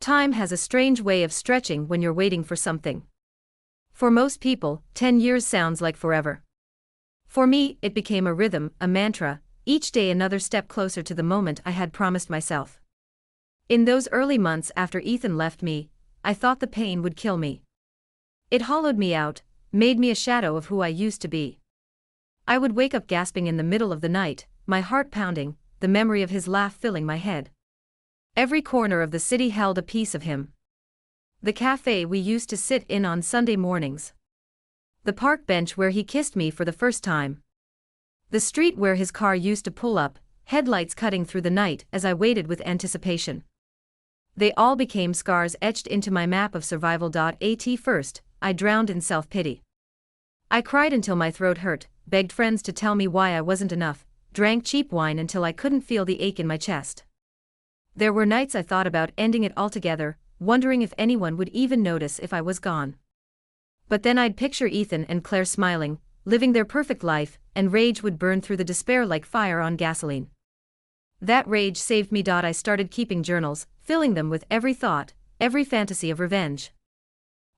Time has a strange way of stretching when you're waiting for something. For most people, 10 years sounds like forever. For me, it became a rhythm, a mantra, each day another step closer to the moment I had promised myself. In those early months after Ethan left me, I thought the pain would kill me. It hollowed me out, made me a shadow of who I used to be. I would wake up gasping in the middle of the night, my heart pounding, the memory of his laugh filling my head. Every corner of the city held a piece of him. The cafe we used to sit in on Sunday mornings. The park bench where he kissed me for the first time. The street where his car used to pull up, headlights cutting through the night as I waited with anticipation. They all became scars etched into my map of survival. At first, I drowned in self-pity. I cried until my throat hurt, begged friends to tell me why I wasn't enough, drank cheap wine until I couldn't feel the ache in my chest. There were nights I thought about ending it altogether, wondering if anyone would even notice if I was gone. But then I'd picture Ethan and Claire smiling, living their perfect life, and rage would burn through the despair like fire on gasoline. That rage saved me. I started keeping journals, filling them with every thought, every fantasy of revenge.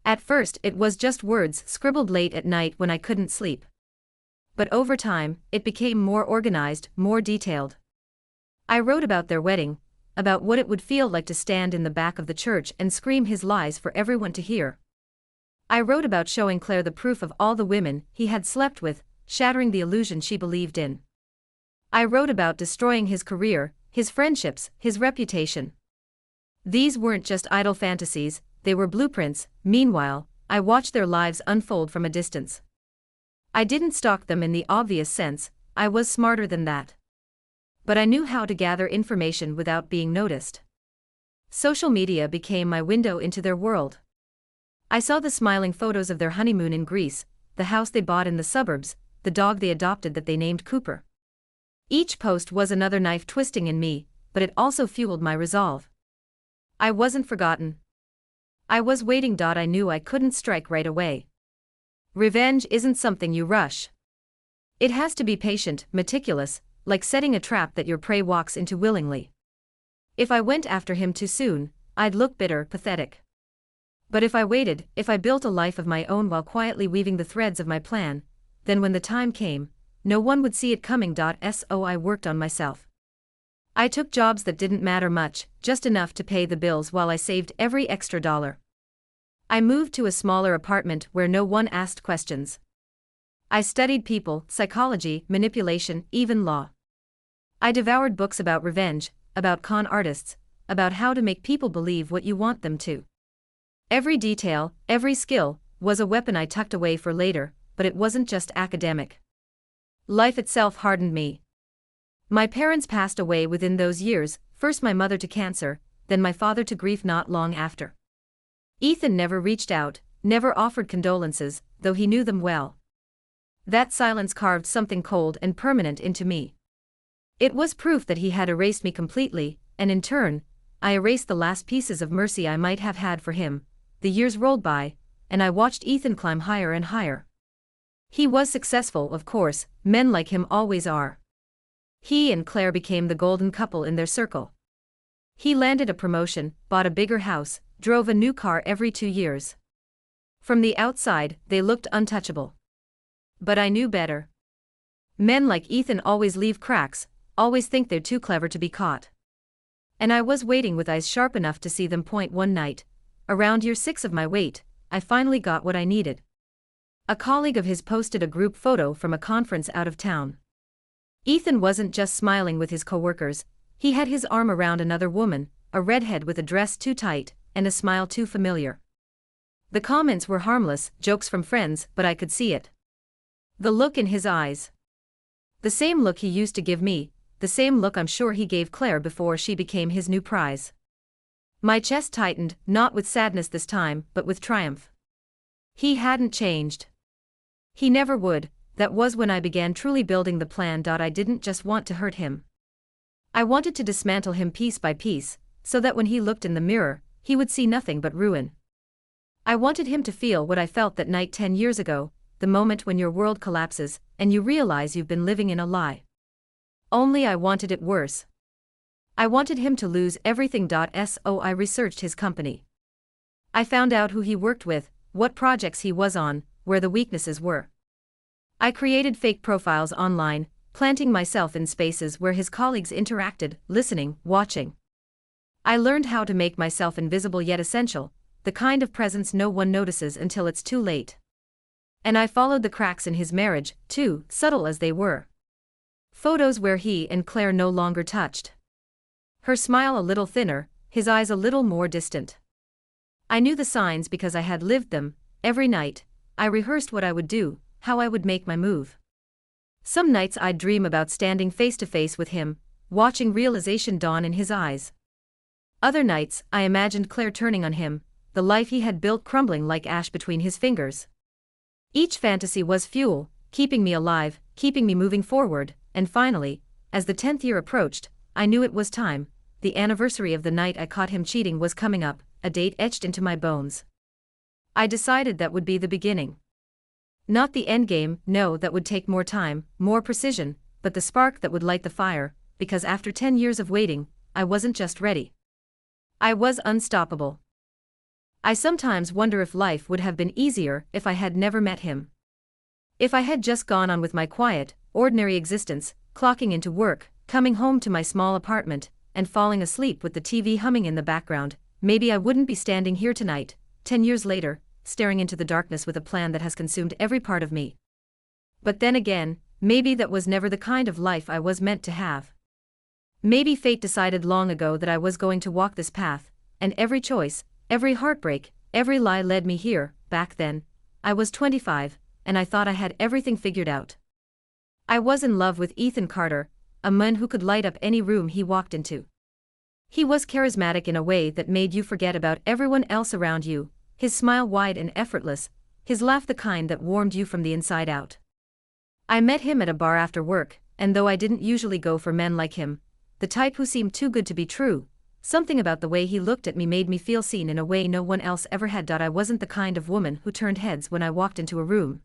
At first, it was just words scribbled late at night when I couldn't sleep. But over time, it became more organized, more detailed. I wrote about their wedding, about what it would feel like to stand in the back of the church and scream his lies for everyone to hear. I wrote about showing Claire the proof of all the women he had slept with, shattering the illusion she believed in. I wrote about destroying his career, his friendships, his reputation. These weren't just idle fantasies, they were blueprints. Meanwhile, I watched their lives unfold from a distance. I didn't stalk them in the obvious sense, I was smarter than that. But I knew how to gather information without being noticed. Social media became my window into their world. I saw the smiling photos of their honeymoon in Greece, the house they bought in the suburbs, the dog they adopted that they named Cooper. Each post was another knife twisting in me, but it also fueled my resolve. I wasn't forgotten. I was waiting. I knew I couldn't strike right away. Revenge isn't something you rush. It has to be patient, meticulous, like setting a trap that your prey walks into willingly. If I went after him too soon, I'd look bitter, pathetic. But if I waited, if I built a life of my own while quietly weaving the threads of my plan, then when the time came, no one would see it coming. So I worked on myself. I took jobs that didn't matter much, just enough to pay the bills while I saved every extra dollar. I moved to a smaller apartment where no one asked questions. I studied people, psychology, manipulation, even law. I devoured books about revenge, about con artists, about how to make people believe what you want them to. Every detail, every skill, was a weapon I tucked away for later, but it wasn't just academic. Life itself hardened me. My parents passed away within those years, first my mother to cancer, then my father to grief not long after. Ethan never reached out, never offered condolences, though he knew them well. That silence carved something cold and permanent into me. It was proof that he had erased me completely, and in turn, I erased the last pieces of mercy I might have had for him. The years rolled by, and I watched Ethan climb higher and higher. He was successful, of course, men like him always are. He and Claire became the golden couple in their circle. He landed a promotion, bought a bigger house, drove a new car every 2 years. From the outside, they looked untouchable. But I knew better. Men like Ethan always leave cracks, always think they're too clever to be caught. And I was waiting with eyes sharp enough to see them point one night. Around year 6 of my wait, I finally got what I needed. A colleague of his posted a group photo from a conference out of town. Ethan wasn't just smiling with his coworkers, he had his arm around another woman, a redhead with a dress too tight, and a smile too familiar. The comments were harmless, jokes from friends, but I could see it. The look in his eyes. The same look he used to give me, the same look I'm sure he gave Claire before she became his new prize. My chest tightened, not with sadness this time, but with triumph. He hadn't changed. He never would. That was when I began truly building the plan. I didn't just want to hurt him. I wanted to dismantle him piece by piece, so that when he looked in the mirror, he would see nothing but ruin. I wanted him to feel what I felt that night 10 years ago, the moment when your world collapses, and you realize you've been living in a lie. Only I wanted it worse. I wanted him to lose everything. So I researched his company. I found out who he worked with, what projects he was on, where the weaknesses were. I created fake profiles online, planting myself in spaces where his colleagues interacted, listening, watching. I learned how to make myself invisible yet essential, the kind of presence no one notices until it's too late. And I followed the cracks in his marriage, too, subtle as they were. Photos where he and Claire no longer touched. Her smile a little thinner, his eyes a little more distant. I knew the signs because I had lived them. Every night, I rehearsed what I would do, how I would make my move. Some nights I'd dream about standing face to face with him, watching realization dawn in his eyes. Other nights, I imagined Claire turning on him, the life he had built crumbling like ash between his fingers. Each fantasy was fuel, keeping me alive, keeping me moving forward, and finally, as the 10th year approached, I knew it was time. The anniversary of the night I caught him cheating was coming up, a date etched into my bones. I decided that would be the beginning. Not the endgame, no, that would take more time, more precision, but the spark that would light the fire, because after 10 years of waiting, I wasn't just ready. I was unstoppable. I sometimes wonder if life would have been easier if I had never met him. If I had just gone on with my quiet, ordinary existence, clocking into work, coming home to my small apartment, and falling asleep with the TV humming in the background, maybe I wouldn't be standing here tonight, 10 years later, staring into the darkness with a plan that has consumed every part of me. But then again, maybe that was never the kind of life I was meant to have. Maybe fate decided long ago that I was going to walk this path, and every choice, every heartbreak, every lie led me here. Back then, I was 25, and I thought I had everything figured out. I was in love with Ethan Carter, a man who could light up any room he walked into. He was charismatic in a way that made you forget about everyone else around you, his smile wide and effortless, his laugh the kind that warmed you from the inside out. I met him at a bar after work, and though I didn't usually go for men like him, the type who seemed too good to be true, something about the way he looked at me made me feel seen in a way no one else ever had. I wasn't the kind of woman who turned heads when I walked into a room.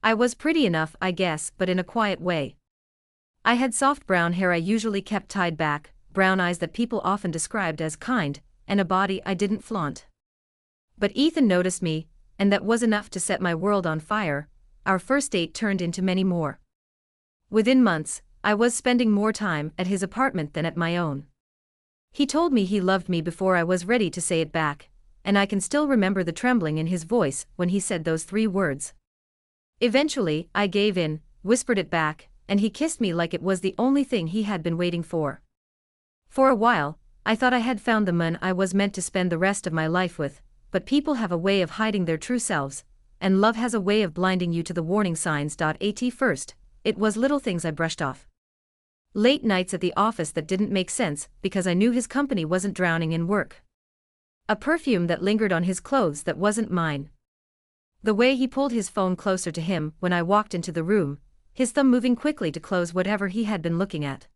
I was pretty enough, I guess, but in a quiet way. I had soft brown hair I usually kept tied back, brown eyes that people often described as kind, and a body I didn't flaunt. But Ethan noticed me, and that was enough to set my world on fire. Our first date turned into many more. Within months, I was spending more time at his apartment than at my own. He told me he loved me before I was ready to say it back, and I can still remember the trembling in his voice when he said those 3 words. Eventually, I gave in, whispered it back, and he kissed me like it was the only thing he had been waiting for. For a while, I thought I had found the man I was meant to spend the rest of my life with, but people have a way of hiding their true selves, and love has a way of blinding you to the warning signs. At first, it was little things I brushed off. Late nights at the office that didn't make sense because I knew his company wasn't drowning in work. A perfume that lingered on his clothes that wasn't mine. The way he pulled his phone closer to him when I walked into the room, his thumb moving quickly to close whatever he had been looking at.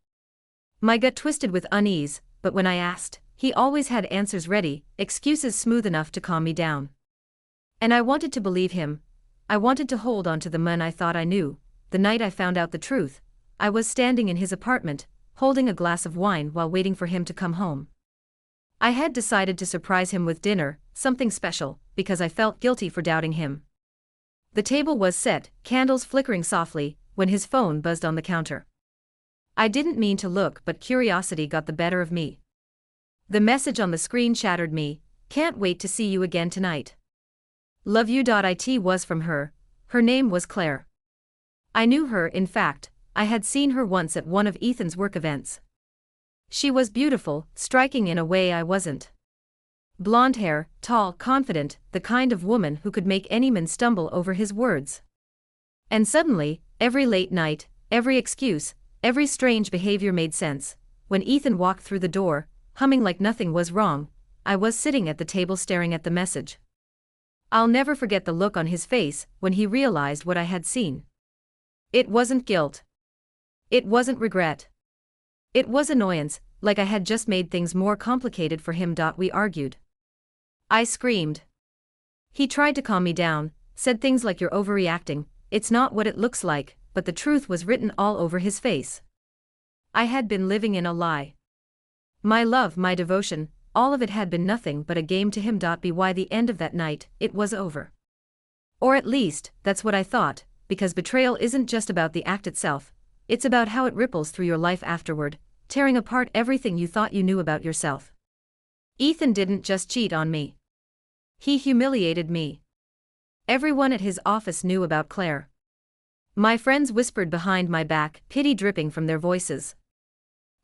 My gut twisted with unease, but when I asked, he always had answers ready, excuses smooth enough to calm me down. And I wanted to believe him. I wanted to hold on to the man I thought I knew. The night I found out the truth, I was standing in his apartment, holding a glass of wine while waiting for him to come home. I had decided to surprise him with dinner, something special, because I felt guilty for doubting him. The table was set, candles flickering softly, when his phone buzzed on the counter. I didn't mean to look, but curiosity got the better of me. The message on the screen shattered me. Can't wait to see you again tonight. Love you. It was from her. Her name was Claire. I knew her. In fact, I had seen her once at one of Ethan's work events. She was beautiful, striking in a way I wasn't. Blonde hair, tall, confident, the kind of woman who could make any man stumble over his words. And suddenly, every late night, every excuse, every strange behavior made sense. When Ethan walked through the door, humming like nothing was wrong, I was sitting at the table staring at the message. I'll never forget the look on his face when he realized what I had seen. It wasn't guilt. It wasn't regret. It was annoyance, like I had just made things more complicated for him. We argued. I screamed. He tried to calm me down, said things like, "You're overreacting, it's not what it looks like," but the truth was written all over his face. I had been living in a lie. My love, my devotion, all of it had been nothing but a game to him. By the end of that night, it was over. Or at least, that's what I thought, because betrayal isn't just about the act itself, it's about how it ripples through your life afterward, tearing apart everything you thought you knew about yourself. Ethan didn't just cheat on me. He humiliated me. Everyone at his office knew about Claire. My friends whispered behind my back, pity dripping from their voices.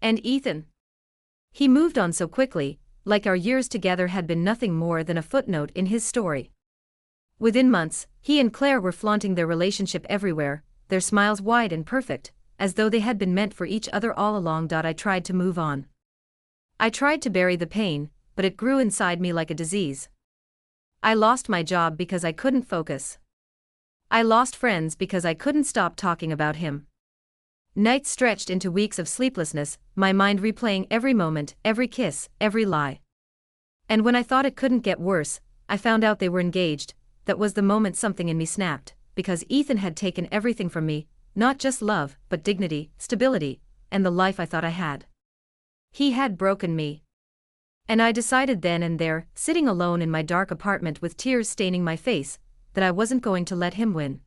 And Ethan? He moved on so quickly, like our years together had been nothing more than a footnote in his story. Within months, he and Claire were flaunting their relationship everywhere, their smiles wide and perfect, as though they had been meant for each other all along. I tried to move on. I tried to bury the pain, but it grew inside me like a disease. I lost my job because I couldn't focus. I lost friends because I couldn't stop talking about him. Nights stretched into weeks of sleeplessness, my mind replaying every moment, every kiss, every lie. And when I thought it couldn't get worse, I found out they were engaged. That was the moment something in me snapped, because Ethan had taken everything from me, not just love, but dignity, stability, and the life I thought I had. He had broken me. And I decided then and there, sitting alone in my dark apartment with tears staining my face, that I wasn't going to let him win.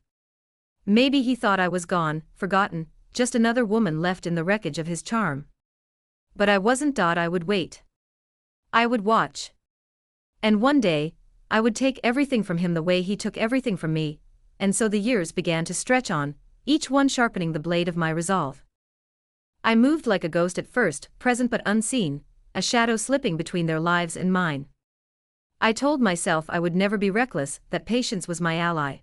Maybe he thought I was gone, forgotten, just another woman left in the wreckage of his charm. But I wasn't. I would wait. I would watch. And one day, I would take everything from him the way he took everything from me, and so the years began to stretch on, each one sharpening the blade of my resolve. I moved like a ghost at first, present but unseen, a shadow slipping between their lives and mine. I told myself I would never be reckless, that patience was my ally.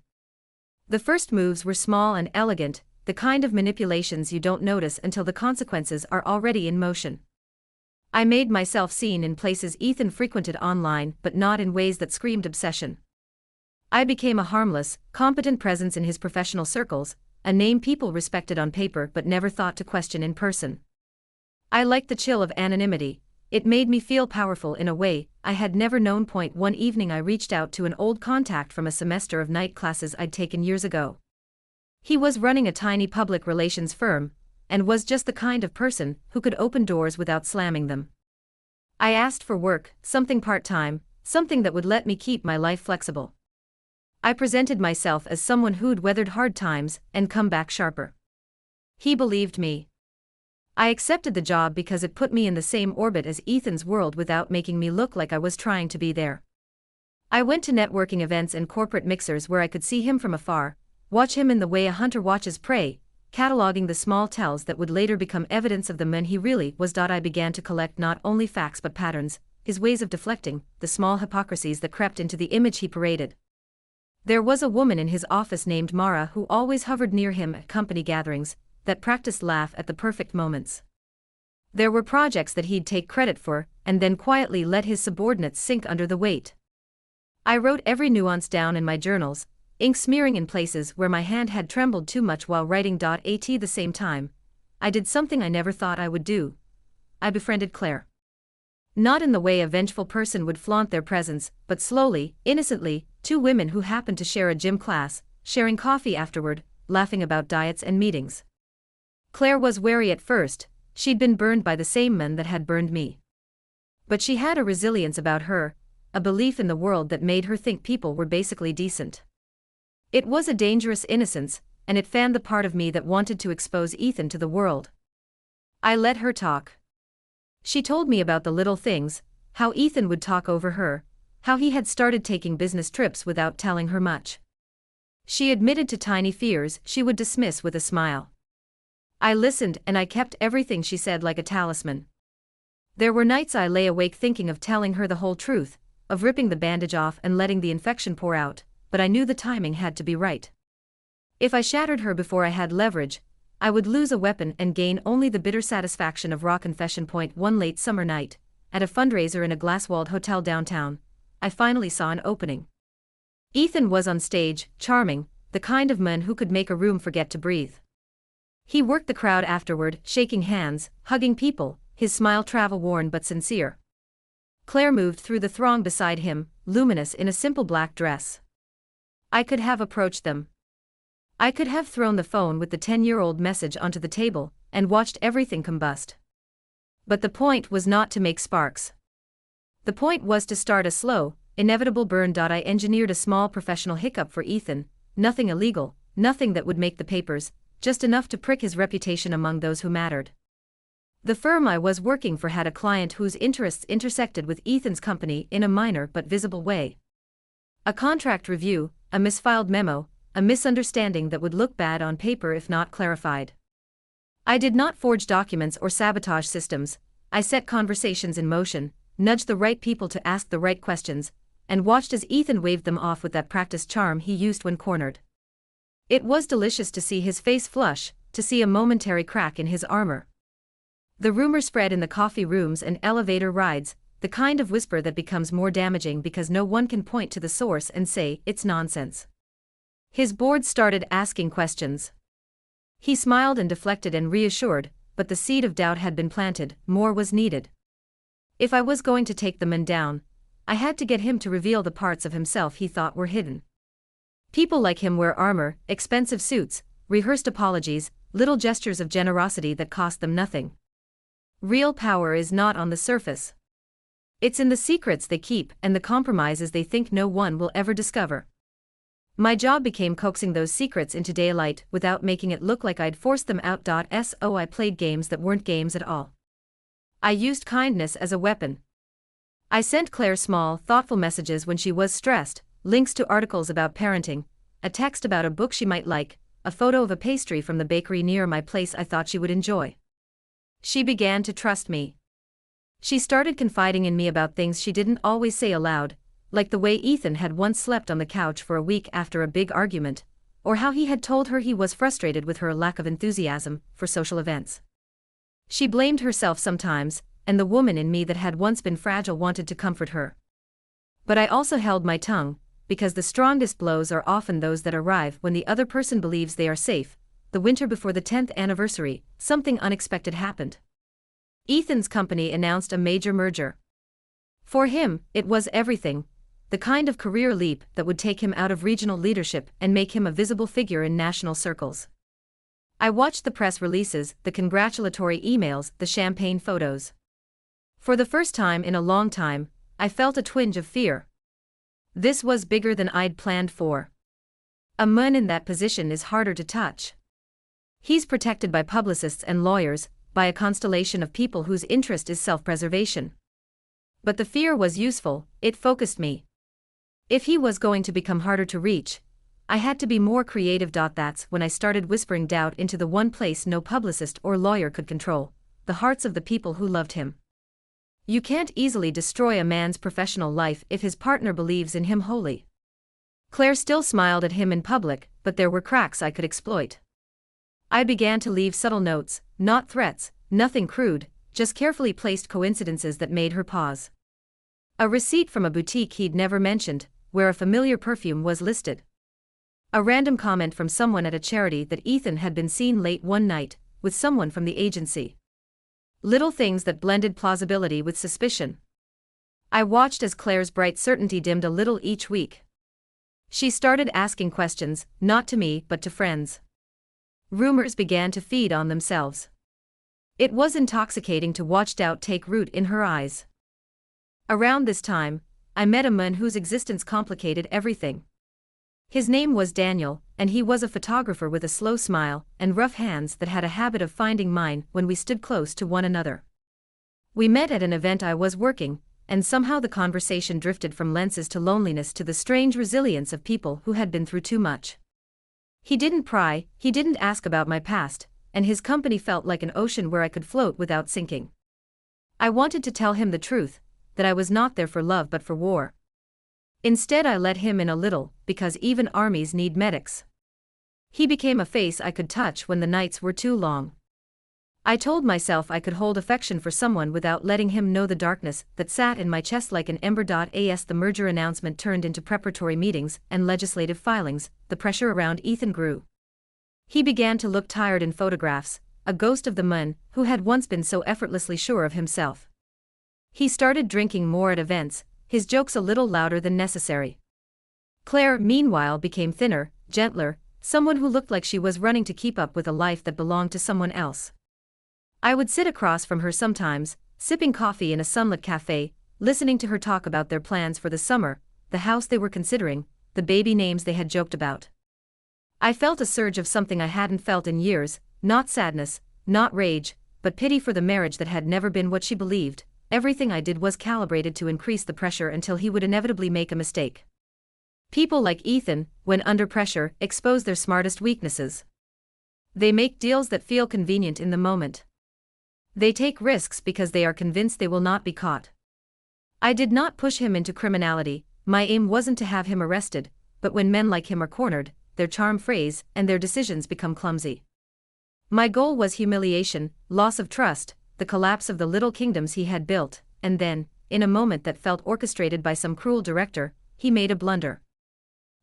The first moves were small and elegant, the kind of manipulations you don't notice until the consequences are already in motion. I made myself seen in places Ethan frequented online, but not in ways that screamed obsession. I became a harmless, competent presence in his professional circles, a name people respected on paper but never thought to question in person. I liked the chill of anonymity. It made me feel powerful in a way I had never known. One evening I reached out to an old contact from a semester of night classes I'd taken years ago. He was running a tiny public relations firm, and was just the kind of person who could open doors without slamming them. I asked for work, something part-time, something that would let me keep my life flexible. I presented myself as someone who'd weathered hard times and come back sharper. He believed me. I accepted the job because it put me in the same orbit as Ethan's world without making me look like I was trying to be there. I went to networking events and corporate mixers where I could see him from afar, watch him in the way a hunter watches prey, cataloging the small tells that would later become evidence of the man he really was. I began to collect not only facts but patterns, his ways of deflecting, the small hypocrisies that crept into the image he paraded. There was a woman in his office named Mara who always hovered near him at company gatherings, that practiced laugh at the perfect moments. There were projects that he'd take credit for, and then quietly let his subordinates sink under the weight. I wrote every nuance down in my journals, ink smearing in places where my hand had trembled too much while writing. At the same time, I did something I never thought I would do. I befriended Claire. Not in the way a vengeful person would flaunt their presence, but slowly, innocently, two women who happened to share a gym class, sharing coffee afterward, laughing about diets and meetings. Claire was wary at first. She'd been burned by the same men that had burned me. But she had a resilience about her, a belief in the world that made her think people were basically decent. It was a dangerous innocence, and it fanned the part of me that wanted to expose Ethan to the world. I let her talk. She told me about the little things, how Ethan would talk over her, how he had started taking business trips without telling her much. She admitted to tiny fears she would dismiss with a smile. I listened and I kept everything she said like a talisman. There were nights I lay awake thinking of telling her the whole truth, of ripping the bandage off and letting the infection pour out, but I knew the timing had to be right. If I shattered her before I had leverage, I would lose a weapon and gain only the bitter satisfaction of raw confession. One late summer night, at a fundraiser in a glass-walled hotel downtown, I finally saw an opening. Ethan was on stage, charming, the kind of man who could make a room forget to breathe. He worked the crowd afterward, shaking hands, hugging people, his smile travel-worn but sincere. Claire moved through the throng beside him, luminous in a simple black dress. I could have approached them. I could have thrown the phone with the 10-year-old message onto the table, and watched everything combust. But the point was not to make sparks. The point was to start a slow, inevitable burn. I engineered a small professional hiccup for Ethan, nothing illegal, nothing that would make the papers, just enough to prick his reputation among those who mattered. The firm I was working for had a client whose interests intersected with Ethan's company in a minor but visible way. A contract review, a misfiled memo, a misunderstanding that would look bad on paper if not clarified. I did not forge documents or sabotage systems. I set conversations in motion, nudged the right people to ask the right questions, and watched as Ethan waved them off with that practiced charm he used when cornered. It was delicious to see his face flush, to see a momentary crack in his armor. The rumor spread in the coffee rooms and elevator rides, the kind of whisper that becomes more damaging because no one can point to the source and say, it's nonsense. His board started asking questions. He smiled and deflected and reassured, but the seed of doubt had been planted, more was needed. If I was going to take the man down, I had to get him to reveal the parts of himself he thought were hidden. People like him wear armor, expensive suits, rehearsed apologies, little gestures of generosity that cost them nothing. Real power is not on the surface. It's in the secrets they keep and the compromises they think no one will ever discover. My job became coaxing those secrets into daylight without making it look like I'd forced them out. So I played games that weren't games at all. I used kindness as a weapon. I sent Claire small, thoughtful messages when she was stressed, links to articles about parenting, a text about a book she might like, a photo of a pastry from the bakery near my place I thought she would enjoy. She began to trust me. She started confiding in me about things she didn't always say aloud, like the way Ethan had once slept on the couch for a week after a big argument, or how he had told her he was frustrated with her lack of enthusiasm for social events. She blamed herself sometimes, and the woman in me that had once been fragile wanted to comfort her. But I also held my tongue, because the strongest blows are often those that arrive when the other person believes they are safe. The winter before the 10th anniversary, something unexpected happened. Ethan's company announced a major merger. For him, it was everything, the kind of career leap that would take him out of regional leadership and make him a visible figure in national circles. I watched the press releases, the congratulatory emails, the champagne photos. For the first time in a long time, I felt a twinge of fear. This was bigger than I'd planned for. A man in that position is harder to touch. He's protected by publicists and lawyers, by a constellation of people whose interest is self-preservation. But the fear was useful, it focused me. If he was going to become harder to reach, I had to be more creative. That's when I started whispering doubt into the one place no publicist or lawyer could control, the hearts of the people who loved him. You can't easily destroy a man's professional life if his partner believes in him wholly. Claire still smiled at him in public, but there were cracks I could exploit. I began to leave subtle notes, not threats, nothing crude, just carefully placed coincidences that made her pause. A receipt from a boutique he'd never mentioned, where a familiar perfume was listed. A random comment from someone at a charity that Ethan had been seen late one night, with someone from the agency. Little things that blended plausibility with suspicion. I watched as Claire's bright certainty dimmed a little each week. She started asking questions, not to me but to friends. Rumors began to feed on themselves. It was intoxicating to watch doubt take root in her eyes. Around this time, I met a man whose existence complicated everything. His name was Daniel, and he was a photographer with a slow smile and rough hands that had a habit of finding mine when we stood close to one another. We met at an event I was working, and somehow the conversation drifted from lenses to loneliness to the strange resilience of people who had been through too much. He didn't pry, he didn't ask about my past, and his company felt like an ocean where I could float without sinking. I wanted to tell him the truth, that I was not there for love but for war. Instead I let him in a little, because even armies need medics. He became a face I could touch when the nights were too long. I told myself I could hold affection for someone without letting him know the darkness that sat in my chest like an ember. As the merger announcement turned into preparatory meetings and legislative filings, the pressure around Ethan grew. He began to look tired in photographs, a ghost of the man who had once been so effortlessly sure of himself. He started drinking more at events, his jokes a little louder than necessary. Claire, meanwhile, became thinner, gentler, someone who looked like she was running to keep up with a life that belonged to someone else. I would sit across from her sometimes, sipping coffee in a sunlit cafe, listening to her talk about their plans for the summer, the house they were considering, the baby names they had joked about. I felt a surge of something I hadn't felt in years, not sadness, not rage, but pity for the marriage that had never been what she believed. Everything I did was calibrated to increase the pressure until he would inevitably make a mistake. People like Ethan, when under pressure, expose their smartest weaknesses. They make deals that feel convenient in the moment. They take risks because they are convinced they will not be caught. I did not push him into criminality. My aim wasn't to have him arrested, but when men like him are cornered, their charm frays, and their decisions become clumsy. My goal was humiliation, loss of trust, the collapse of the little kingdoms he had built, and then, in a moment that felt orchestrated by some cruel director, he made a blunder.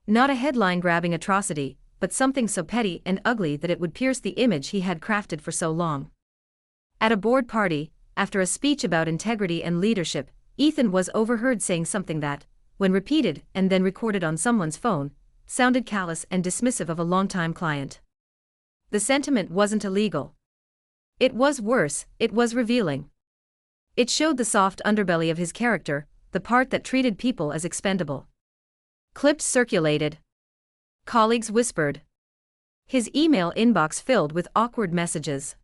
Not a headline-grabbing atrocity, but something so petty and ugly that it would pierce the image he had crafted for so long. At a board party, after a speech about integrity and leadership, Ethan was overheard saying something that, when repeated and then recorded on someone's phone, sounded callous and dismissive of a longtime client. The sentiment wasn't illegal. It was worse, it was revealing. It showed the soft underbelly of his character, the part that treated people as expendable. Clips circulated. Colleagues whispered. His email inbox filled with awkward messages.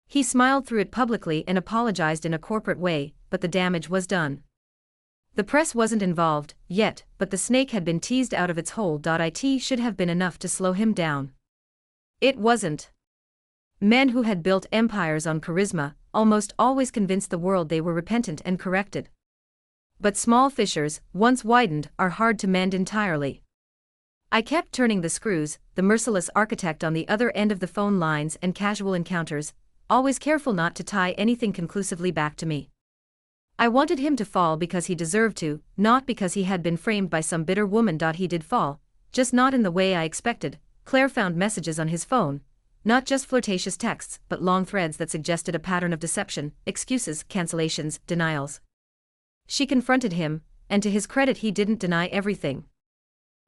He smiled through it publicly and apologized in a corporate way, but the damage was done. The press wasn't involved, yet, but the snake had been teased out of its hole. It should have been enough to slow him down. It wasn't. Men who had built empires on charisma almost always convinced the world they were repentant and corrected. But small fissures, once widened, are hard to mend entirely. I kept turning the screws, the merciless architect on the other end of the phone lines and casual encounters, always careful not to tie anything conclusively back to me. I wanted him to fall because he deserved to, not because he had been framed by some bitter woman. He did fall, just not in the way I expected. Claire found messages on his phone, not just flirtatious texts, but long threads that suggested a pattern of deception, excuses, cancellations, denials. She confronted him, and to his credit he didn't deny everything.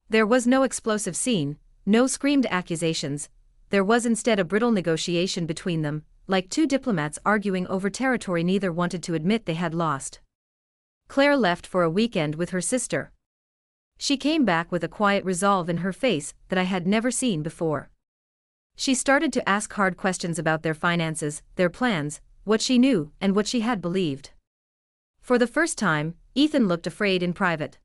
There was no explosive scene, no screamed accusations. There was instead a brittle negotiation between them, like two diplomats arguing over territory neither wanted to admit they had lost. Claire left for a weekend with her sister. She came back with a quiet resolve in her face that I had never seen before. She started to ask hard questions about their finances, their plans, what she knew, and what she had believed. For the first time, Ethan looked afraid in private.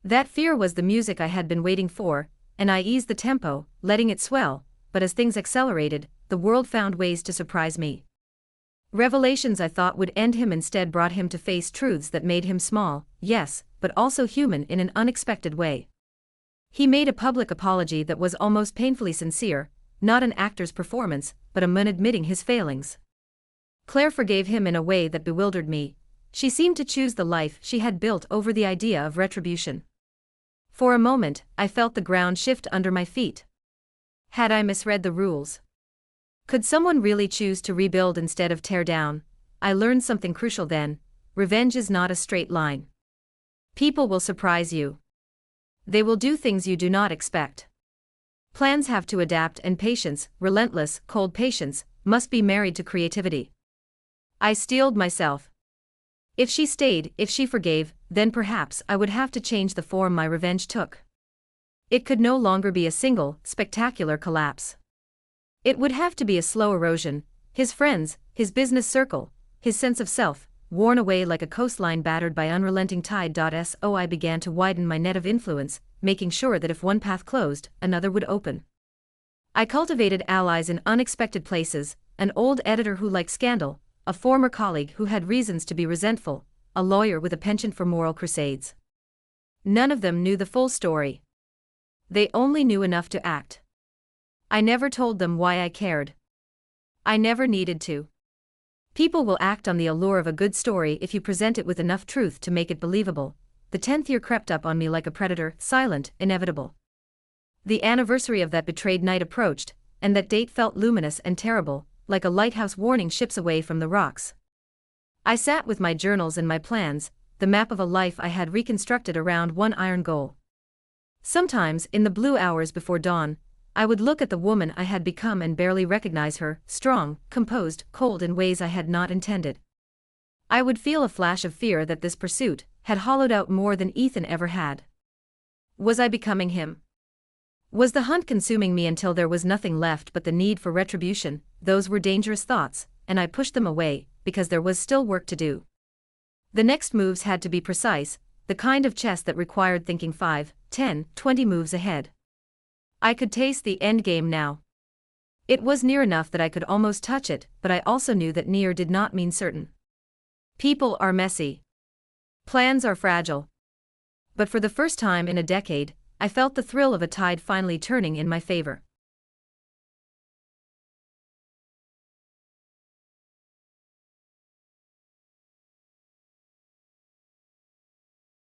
That fear was the music I had been waiting for, and I eased the tempo, letting it swell, but as things accelerated, the world found ways to surprise me. Revelations I thought would end him instead brought him to face truths that made him small, yes, but also human in an unexpected way. He made a public apology that was almost painfully sincere, not an actor's performance, but a man admitting his failings. Claire forgave him in a way that bewildered me. She seemed to choose the life she had built over the idea of retribution. For a moment, I felt the ground shift under my feet. Had I misread the rules? Could someone really choose to rebuild instead of tear down? I learned something crucial then. Revenge is not a straight line. People will surprise you. They will do things you do not expect. Plans have to adapt, and patience, relentless, cold patience, must be married to creativity. I steeled myself. If she stayed, if she forgave, then perhaps I would have to change the form my revenge took. It could no longer be a single, spectacular collapse. It would have to be a slow erosion. His friends, his business circle, his sense of self, worn away like a coastline battered by unrelenting tide. So I began to widen my net of influence, making sure that if one path closed, another would open. I cultivated allies in unexpected places, an old editor who liked scandal, a former colleague who had reasons to be resentful, a lawyer with a penchant for moral crusades. None of them knew the full story. They only knew enough to act. I never told them why I cared. I never needed to. People will act on the allure of a good story if you present it with enough truth to make it believable. The 10th year crept up on me like a predator, silent, inevitable. The anniversary of that betrayed night approached, and that date felt luminous and terrible, like a lighthouse warning ships away from the rocks. I sat with my journals and my plans, the map of a life I had reconstructed around one iron goal. Sometimes, in the blue hours before dawn, I would look at the woman I had become and barely recognize her, strong, composed, cold in ways I had not intended. I would feel a flash of fear that this pursuit had hollowed out more than Ethan ever had. Was I becoming him? Was the hunt consuming me until there was nothing left but the need for retribution? Those were dangerous thoughts, and I pushed them away, because there was still work to do. The next moves had to be precise, the kind of chess that required thinking 5, 10, 20 moves ahead. I could taste the end game now. It was near enough that I could almost touch it, but I also knew that near did not mean certain. People are messy. Plans are fragile. But for the first time in a decade, I felt the thrill of a tide finally turning in my favor.